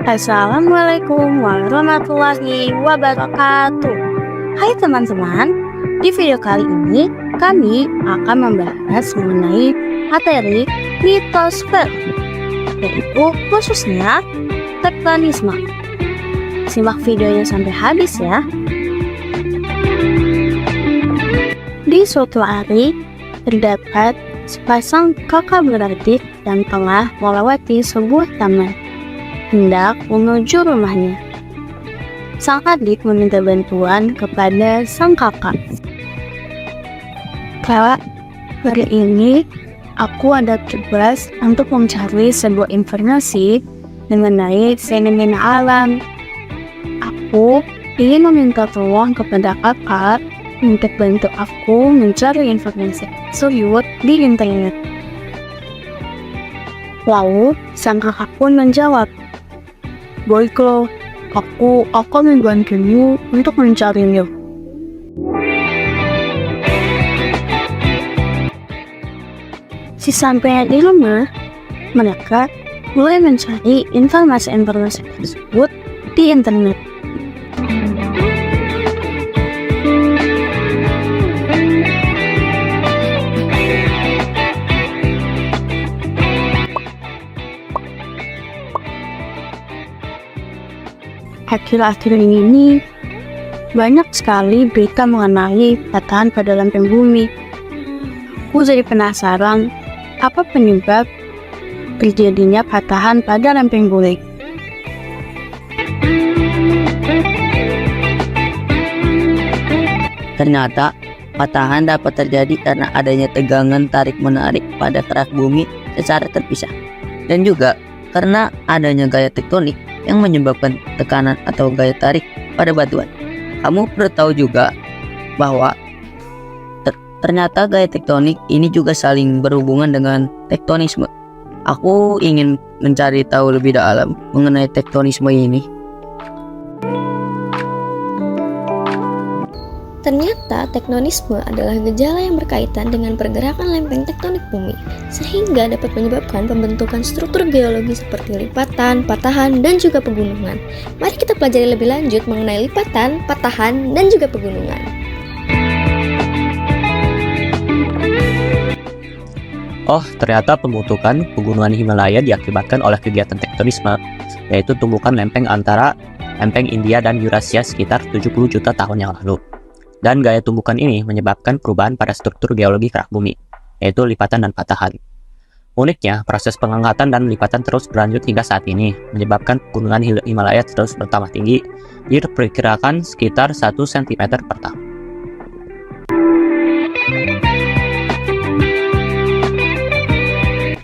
Assalamualaikum warahmatullahi wabarakatuh. Hai teman-teman, di video kali ini kami akan membahas mengenai materi litosfer, yaitu khususnya tektonisme. Simak videonya sampai habis ya. Di suatu hari, terdapat sepasang kakak beradik yang tengah melewati sebuah taman, hendak menuju rumahnya. Sang adik meminta bantuan kepada sang kakak. "Kak, hari ini aku ada tugas untuk mencari sebuah informasi mengenai fenomena alam. Aku ingin meminta tolong kepada kakak untuk bantu aku mencari informasi tersebut di internet." Lalu sang kakak pun menjawab, "Baiklah, aku akan membantumu untuk mencarinya." Sesampainya di rumah, mereka mulai mencari informasi-informasi tersebut di internet. Akhir-akhir ini banyak sekali berita mengenai patahan pada lempeng bumi. Aku jadi penasaran, apa penyebab terjadinya patahan pada lempeng bumi? Ternyata, patahan dapat terjadi karena adanya tegangan tarik-menarik pada kerak bumi secara terpisah, dan juga karena adanya gaya tektonik yang menyebabkan tekanan atau gaya tarik pada batuan. Kamu perlu tahu juga bahwa ternyata gaya tektonik ini juga saling berhubungan dengan tektonisme. Aku ingin mencari tahu lebih dalam mengenai tektonisme ini. Ternyata tektonisme adalah gejala yang berkaitan dengan pergerakan lempeng tektonik bumi, sehingga dapat menyebabkan pembentukan struktur geologi seperti lipatan, patahan, dan juga pegunungan. Mari kita pelajari lebih lanjut mengenai lipatan, patahan, dan juga pegunungan. Oh, ternyata pembentukan pegunungan Himalaya diakibatkan oleh kegiatan tektonisme, yaitu tumbukan lempeng antara lempeng India dan Eurasia sekitar 70 juta tahun yang lalu. Dan gaya tumbukan ini menyebabkan perubahan pada struktur geologi kerak bumi, yaitu lipatan dan patahan. Uniknya, proses pengangkatan dan lipatan terus berlanjut hingga saat ini, menyebabkan pegunungan Himalaya terus bertambah tinggi, diperkirakan sekitar 1 cm per tahun.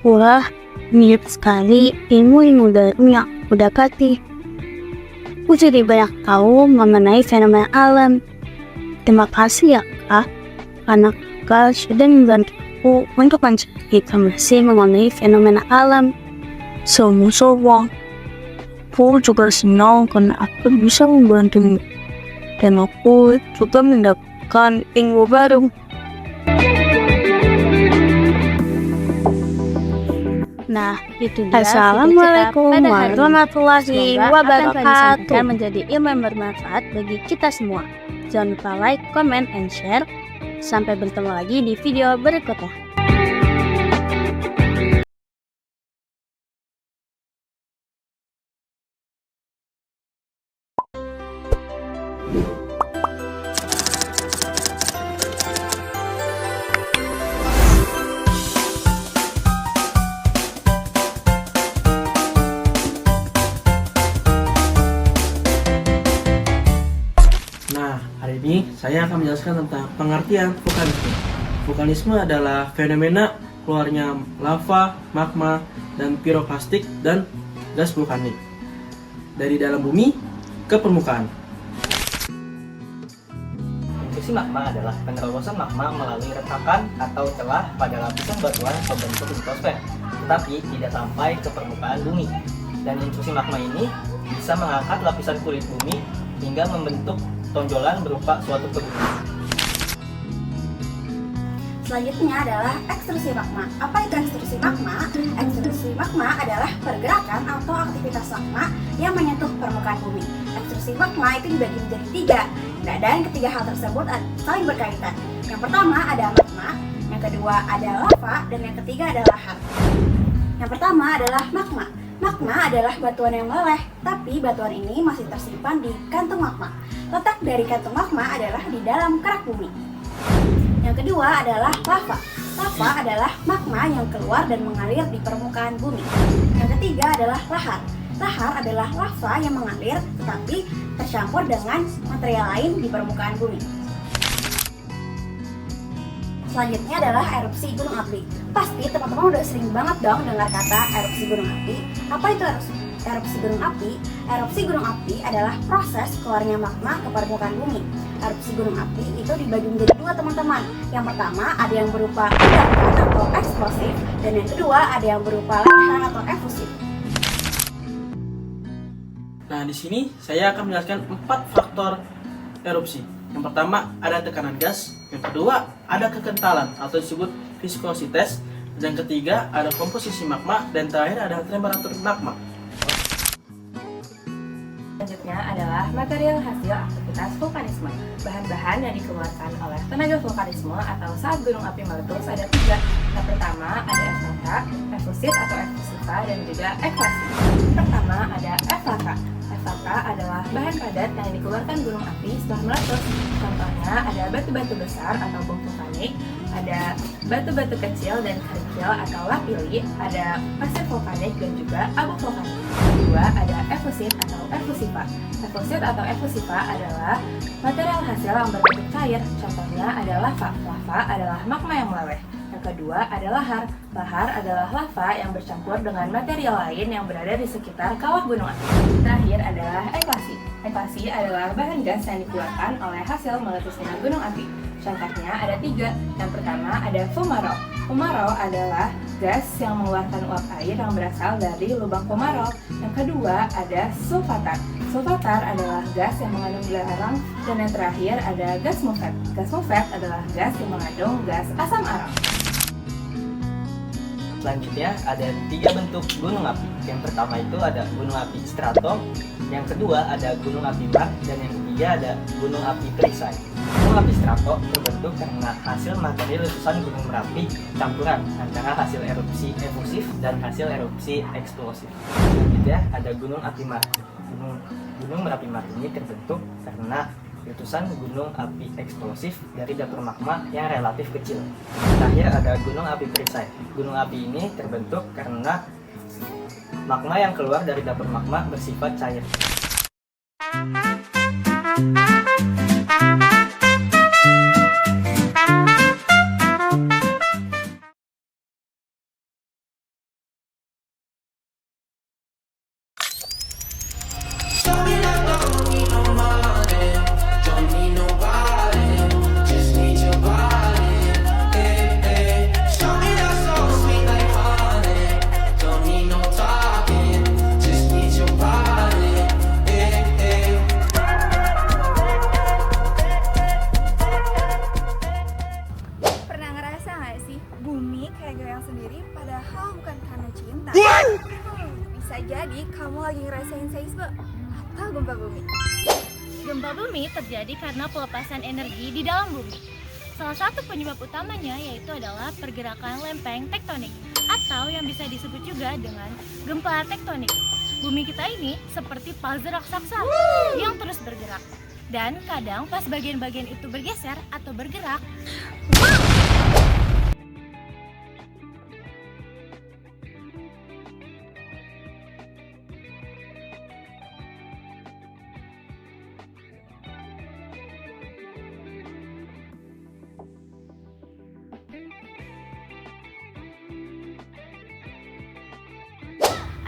Wah, mirip sekali ilmu-ilmu baru yang aku dapati. Aku jadi banyak tahu mengenai fenomena alam. Terima kasih ya Kak, karena Kak sudah membantuku untuk mencari informasi mengenai fenomena alam. Sama-sama, aku juga senang karena aku bisa membantumu, dan aku juga mendapatkan ilmu baru. Nah, itu dia. Assalamualaikum warahmatullahi wabarakatuh. Akan menjadi ilmu yang bermanfaat bagi kita semua. Jangan lupa like, comment, and share. Sampai bertemu lagi di video berikutnya. Hari ini saya akan menjelaskan tentang pengertian vulkanisme. Vulkanisme adalah fenomena keluarnya lava, magma, dan piroklastik dan gas vulkanik dari dalam bumi ke permukaan. Intrusi magma adalah penerobosan magma melalui retakan atau celah pada lapisan batuan pembentuk litosfer, tetapi tidak sampai ke permukaan bumi. Dan intrusi magma ini bisa mengangkat lapisan kulit bumi hingga membentuk tonjolan berupa suatu pegunungan. Selanjutnya adalah ekstrusi magma. Apa itu ekstrusi magma? Ekstrusi Magma adalah pergerakan atau aktivitas magma yang menyentuh permukaan bumi. Ekstrusi magma itu dibagi menjadi 3. Nah, dan ketiga hal tersebut saling berkaitan. Yang pertama ada magma, yang kedua ada lava, dan yang ketiga adalah lahar. Yang pertama adalah magma. Magma adalah batuan yang meleleh, tapi batuan ini masih tersimpan di kantung magma. Letak dari kantung magma adalah di dalam kerak bumi. Yang kedua adalah lava. Lava adalah magma yang keluar dan mengalir di permukaan bumi. Yang ketiga adalah lahar. Lahar adalah lava yang mengalir tetapi tercampur dengan material lain di permukaan bumi. Selanjutnya adalah erupsi gunung api. Pasti teman-teman udah sering banget dong dengar kata erupsi gunung api. Apa itu erupsi gunung api? Erupsi gunung api adalah proses keluarnya magma ke permukaan bumi. Erupsi gunung api itu dibagi menjadi 2 teman-teman. Yang pertama ada yang berupa ledakan atau eksplosif, dan yang kedua ada yang berupa lahar atau efusif. Nah, di sini saya akan menjelaskan 4 faktor erupsi. Yang pertama ada tekanan gas, yang kedua ada kekentalan atau disebut viskositas, dan yang ketiga ada komposisi magma, dan terakhir ada temperatur magma. Selanjutnya adalah material hasil aktivitas vulkanisme. Bahan-bahan yang dikeluarkan oleh tenaga vulkanisme atau saat gunung api meletus ada 3. Yang pertama ada eflaka, efusit atau efusiva, dan juga ekvasi. Pertama ada eflaka. Eflaka adalah bahan padat yang dikeluarkan gunung api setelah meletus. Contohnya ada batu-batu besar atau bom vulkanik, ada batu-batu kecil dan kerikil atau lapili, ada pasir vulkanik dan juga abu vulkanik. Kedua ada efusit atau efusiva. Efusit atau efusiva adalah material hasil yang berbentuk cair. Contohnya ada lava. Lava adalah magma yang meleleh. Yang kedua ada lahar. Lahar adalah lava yang bercampur dengan material lain yang berada di sekitar kawah gunung api. Terakhir adalah ekvasi. Ekvasi adalah bahan gas yang dikeluarkan oleh hasil meletusnya gunung api. Contohnya ada 3. Yang pertama ada fumaro. Fumaro adalah gas yang mengeluarkan uap air yang berasal dari lubang fumaro. Yang kedua ada sulfatar. Sulfatar adalah gas yang mengandung belerang. Dan yang terakhir ada gas mufet. Gas mufet adalah gas yang mengandung gas asam aram. Selanjutnya ada 3 bentuk gunung api. Yang pertama itu ada gunung api strato, yang kedua ada gunung api bak, dan yang ketiga ada gunung api perisai. Gunung api strato terbentuk karena hasil materi letusan gunung Merapi campuran antara hasil erupsi efusif dan hasil erupsi eksplosif. Selanjutnya ada gunung api Merapi. Gunung Merapi Merapi ini terbentuk karena letusan gunung api eksplosif dari dapur magma yang relatif kecil. Terakhir ada gunung api perisai. Gunung api ini terbentuk karena magma yang keluar dari dapur magma bersifat cair. Padahal bukan karena cinta. Bisa jadi kamu lagi ngerasain seisme atau gempa bumi. Gempa bumi terjadi karena pelepasan energi di dalam bumi. Salah satu penyebab utamanya yaitu adalah pergerakan lempeng tektonik atau yang bisa disebut juga dengan gempa tektonik. Bumi kita ini seperti puzzle raksasa yang terus bergerak. Dan kadang pas bagian-bagian itu bergeser atau bergerak,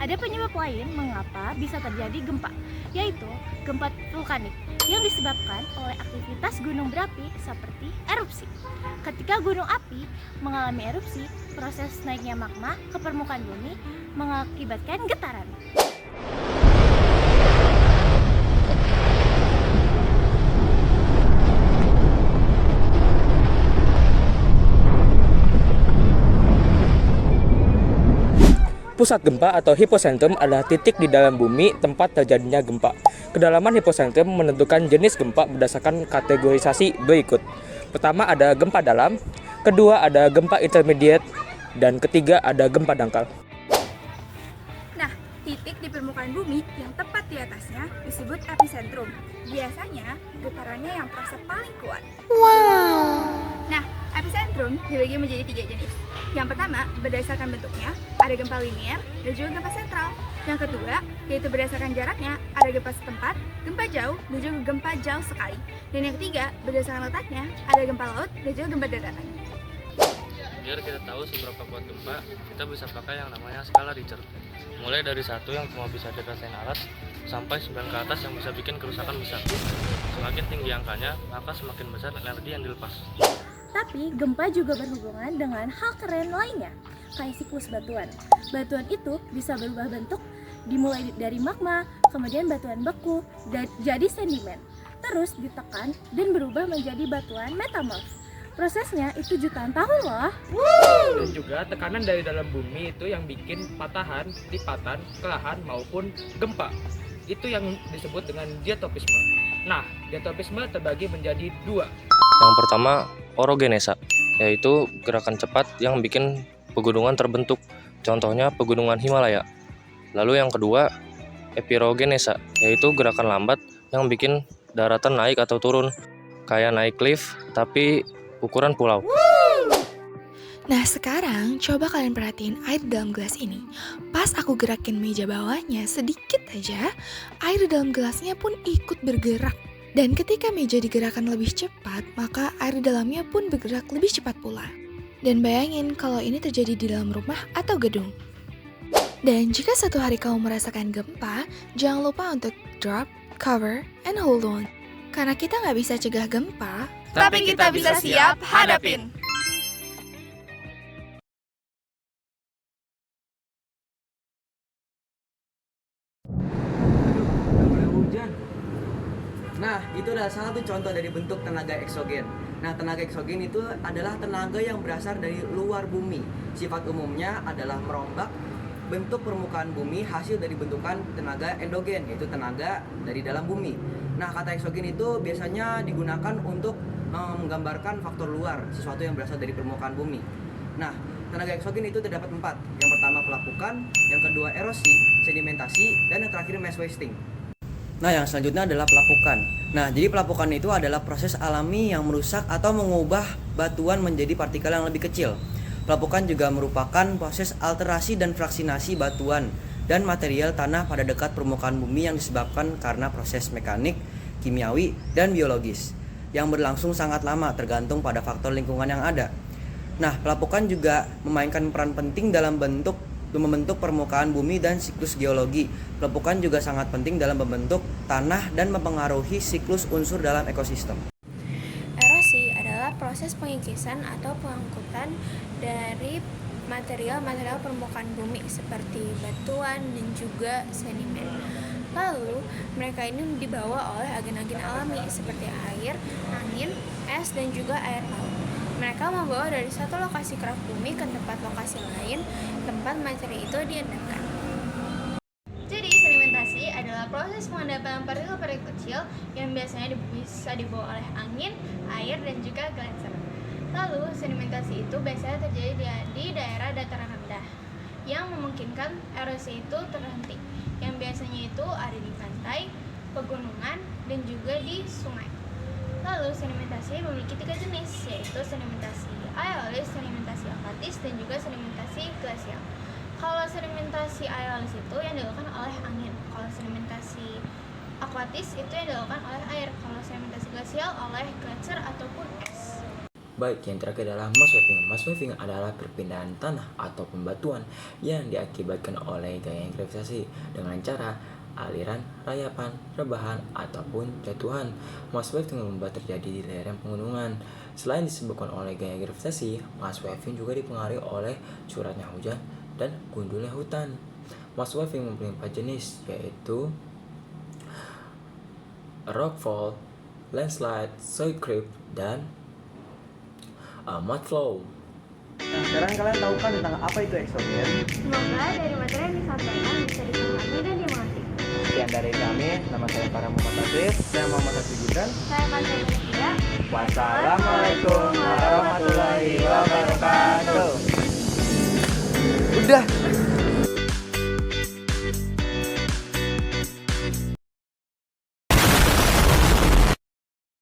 ada penyebab lain mengapa bisa terjadi gempa, yaitu gempa vulkanik yang disebabkan oleh aktivitas gunung berapi seperti erupsi. Ketika gunung api mengalami erupsi, proses naiknya magma ke permukaan bumi mengakibatkan getaran. Pusat gempa atau hipocentrum adalah titik di dalam bumi tempat terjadinya gempa. Kedalaman hipocentrum menentukan jenis gempa berdasarkan kategorisasi berikut. Pertama ada gempa dalam, kedua ada gempa intermediate, dan ketiga ada gempa dangkal. Nah, titik di permukaan bumi yang tepat di atasnya disebut epicentrum. Biasanya getarannya yang terasa paling kuat. Nah, epicentrum dibagi menjadi 3 jenis. Yang pertama, berdasarkan bentuknya, ada gempa linier dan juga gempa sentral. Yang kedua, yaitu berdasarkan jaraknya, ada gempa setempat, gempa jauh, dan juga gempa jauh sekali. Dan yang ketiga, berdasarkan letaknya, ada gempa laut dan juga gempa daratan. Biar kita tahu seberapa kuat gempa, kita bisa pakai yang namanya skala Richter. Mulai dari 1 yang cuma bisa dirasain alat, sampai 9 ke atas yang bisa bikin kerusakan besar. Semakin tinggi angkanya, maka semakin besar energi yang dilepas. Tapi gempa juga berhubungan dengan hal keren lainnya, kayak siklus batuan. Batuan itu bisa berubah bentuk, dimulai dari magma, kemudian batuan beku, dan jadi sedimen. Terus ditekan dan berubah menjadi batuan metamorf. Prosesnya itu jutaan tahun loh. Dan juga tekanan dari dalam bumi itu yang bikin patahan, lipatan, kelahan maupun gempa. Itu yang disebut dengan geotopisme. Nah, geotopisme terbagi menjadi 2. Yang pertama, orogenesa, yaitu gerakan cepat yang bikin pegunungan terbentuk. Contohnya pegunungan Himalaya. Lalu yang kedua, epirogenesa, yaitu gerakan lambat yang bikin daratan naik atau turun. Kayak naik cliff, tapi ukuran pulau. Nah sekarang coba kalian perhatiin air di dalam gelas ini. Pas aku gerakin meja bawahnya sedikit aja, air di dalam gelasnya pun ikut bergerak. Dan ketika meja digerakkan lebih cepat, maka air di dalamnya pun bergerak lebih cepat pula. Dan bayangin kalau ini terjadi di dalam rumah atau gedung. Dan jika suatu hari kamu merasakan gempa, jangan lupa untuk drop, cover, and hold on. Karena kita nggak bisa cegah gempa, tapi kita bisa siap hadapin. Nah, itu adalah salah satu contoh dari bentuk tenaga eksogen. Nah, tenaga eksogen itu adalah tenaga yang berasal dari luar bumi. Sifat umumnya adalah merombak bentuk permukaan bumi hasil dari bentukan tenaga endogen, yaitu tenaga dari dalam bumi. Nah, kata eksogen itu biasanya digunakan untuk menggambarkan faktor luar, sesuatu yang berasal dari permukaan bumi. Nah, tenaga eksogen itu terdapat 4. Yang pertama pelapukan, yang kedua erosi, sedimentasi, dan yang terakhir mass wasting. Nah, yang selanjutnya adalah pelapukan. Nah, jadi pelapukan itu adalah proses alami yang merusak atau mengubah batuan menjadi partikel yang lebih kecil. Pelapukan juga merupakan proses alterasi dan fraksinasi batuan dan material tanah pada dekat permukaan bumi yang disebabkan karena proses mekanik, kimiawi, dan biologis yang berlangsung sangat lama tergantung pada faktor lingkungan yang ada. Nah, pelapukan juga memainkan peran penting dalam membentuk permukaan bumi dan siklus geologi. Pelapukan juga sangat penting dalam membentuk tanah dan mempengaruhi siklus unsur dalam ekosistem. Erosi adalah proses pengikisan atau pengangkutan dari material-material permukaan bumi seperti batuan dan juga sedimen. Lalu, mereka ini dibawa oleh agen-agen alami seperti air, angin, es, dan juga air laut. Mereka membawa dari satu lokasi kerak bumi ke tempat lokasi lain, tempat materi itu diendapkan. Jadi, sedimentasi adalah proses pengendapan partikel-partikel kecil yang biasanya bisa dibawa oleh angin, air, dan juga gletser. Lalu, sedimentasi itu biasanya terjadi di daerah dataran rendah, yang memungkinkan erosi itu terhenti, yang biasanya itu ada di pantai, pegunungan, dan juga di sungai. Lalu, sedimentasi memiliki 3 jenis, yaitu sedimentasi aerolis, sedimentasi akwatis, dan juga sedimentasi glasial. Kalau sedimentasi aerolis itu yang dilakukan oleh angin, kalau sedimentasi akwatis itu yang dilakukan oleh air, kalau sedimentasi glasial oleh gletser ataupun es. Baik, yang terakhir adalah mass waving. Mass waving adalah perpindahan tanah atau pembatuan yang diakibatkan oleh gaya gravitasi dengan cara aliran, rayapan, rebahan, ataupun jatuhan. Mass waving membuat terjadi di lereng pegunungan. Selain disebabkan oleh gaya gravitasi, mass waving juga dipengaruhi oleh curahnya hujan dan gundulnya hutan. Mass waving mempunyai 4 jenis, yaitu rockfall, landslide, soil creep, dan mud flow. Nah, sekarang kalian tahu kan tentang apa itu eksogen? Semoga dari materi yang disampaikan bisa dipahami dan dimengerti. Sekian dari kami, nama saya Farah Muhammad Tasif, saya Muhammad Tasif Gibran. Saya Pantai Manusia. Wassalamualaikum warahmatullahi wabarakatuh. Udah,